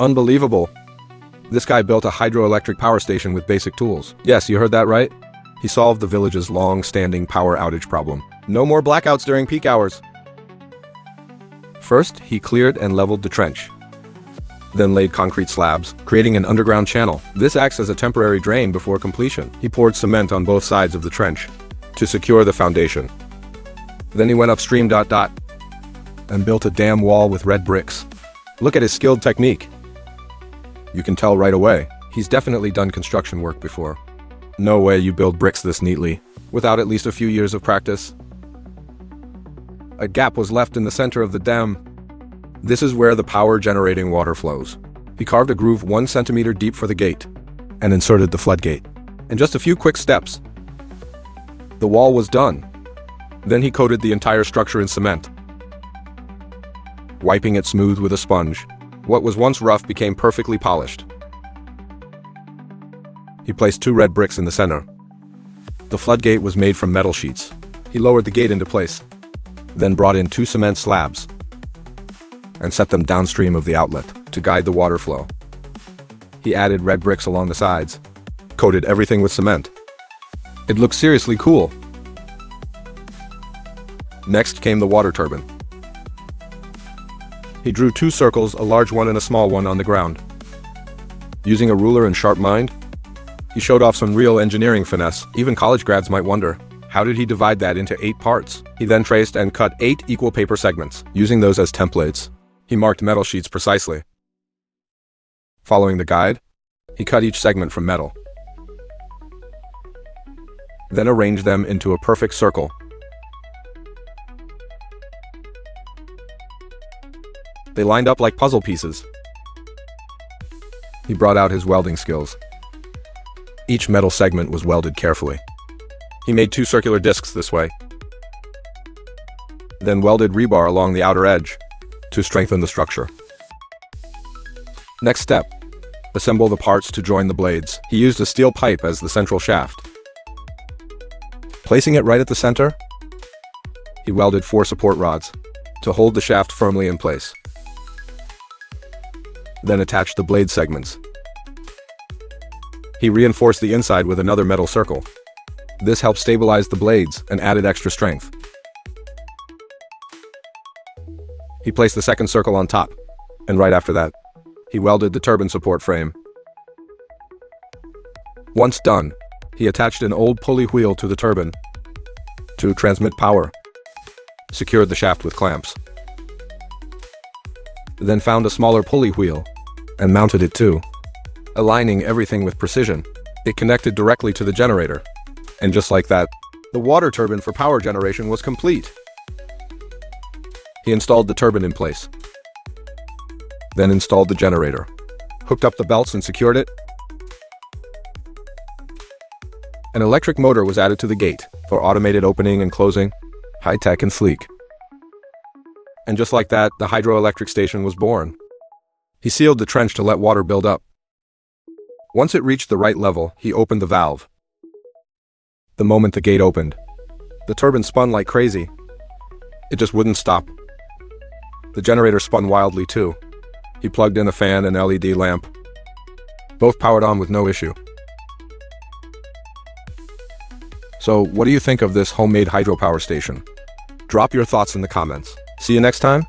Unbelievable. This guy built a hydroelectric power station with basic tools. Yes, you heard that right. He solved the village's long-standing power outage problem. No more blackouts during peak hours. First, he cleared and leveled the trench. Then laid concrete slabs, creating an underground channel. This acts as a temporary drain before completion. He poured cement on both sides of the trench to secure the foundation. Then he went upstream and built a dam wall with red bricks. Look at his skilled technique. You can tell right away, he's definitely done construction work before. No way you build bricks this neatly, without at least a few years of practice. A gap was left in the center of the dam. This is where the power-generating water flows. He carved a groove 1 centimeter deep for the gate, and inserted the floodgate. In just a few quick steps, the wall was done. Then he coated the entire structure in cement, wiping it smooth with a sponge. What was once rough became perfectly polished. He placed 2 red bricks in the center. The floodgate was made from metal sheets. He lowered the gate into place, then brought in 2 cement slabs and set them downstream of the outlet to guide the water flow. He added red bricks along the sides, coated everything with cement. It looked seriously cool. Next came the water turbine. He drew 2 circles, a large one and a small one, on the ground. Using a ruler and sharp mind, he showed off some real engineering finesse. Even college grads might wonder, how did he divide that into 8 parts? He then traced and cut 8 equal paper segments. Using those as templates, he marked metal sheets precisely. Following the guide, he cut each segment from metal, then arranged them into a perfect circle. They lined up like puzzle pieces. He brought out his welding skills. Each metal segment was welded carefully. He made 2 circular discs this way, then welded rebar along the outer edge to strengthen the structure. Next step, assemble the parts to join the blades. He used a steel pipe as the central shaft. Placing it right at the center, he welded 4 support rods to hold the shaft firmly in place. Then attached the blade segments. He reinforced the inside with another metal circle. This helped stabilize the blades and added extra strength. He placed the second circle on top, and right after that, he welded the turbine support frame. Once done, he attached an old pulley wheel to the turbine to transmit power, secured the shaft with clamps, then found a smaller pulley wheel and mounted it too. Aligning everything with precision, it connected directly to the generator. And just like that, the water turbine for power generation was complete. He installed the turbine in place, then installed the generator, hooked up the belts and secured it. An electric motor was added to the gate for automated opening and closing, high-tech and sleek. And just like that, the hydroelectric station was born. He sealed the trench to let water build up. Once it reached the right level, he opened the valve. The moment the gate opened, the turbine spun like crazy. It just wouldn't stop. The generator spun wildly too. He plugged in a fan and LED lamp. Both powered on with no issue. So, what do you think of this homemade hydropower station? Drop your thoughts in the comments. See you next time.